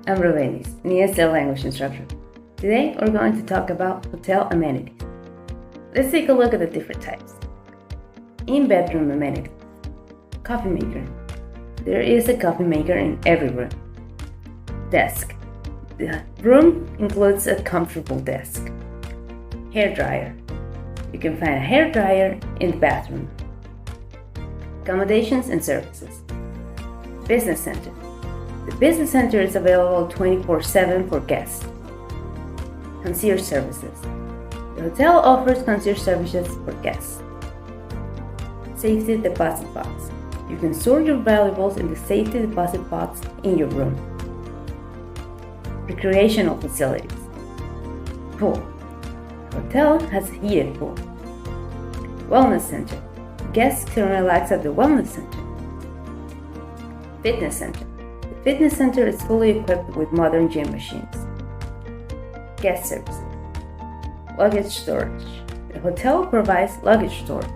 I'm Rubelys, an ESL language instructor. Today we're going to talk about hotel amenities. Let's take a look at the different types. In-bedroom amenities. Coffee maker. There is a coffee maker in every room. Desk. The room includes a comfortable desk. Hairdryer. You can find a hairdryer in the bathroom. Accommodations and services. Business center. The business center is available 24/7 for guests. Concierge services. The hotel offers concierge services for guests. Safety deposit box. You can store your valuables in the safety deposit box in your room. Recreational facilities. Pool. The hotel has a heated pool. Wellness center. Guests can relax at the wellness center. Fitness center. The fitness center is fully equipped with modern gym machines. Guest services. Luggage storage. The hotel provides luggage storage.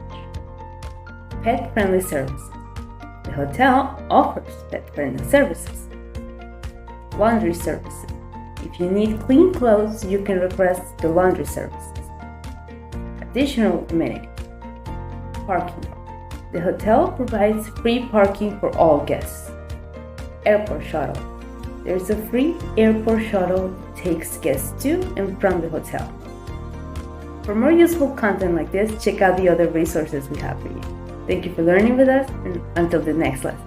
Pet-friendly services. The hotel offers pet-friendly services. Laundry services. If you need clean clothes, you can request the laundry services. Additional amenities. Parking. The hotel provides free parking for all guests. Airport shuttle. There is a free airport shuttle that takes guests to and from the hotel. For more useful content like this, check out the other resources we have for you. Thank you for learning with us, and until the next lesson.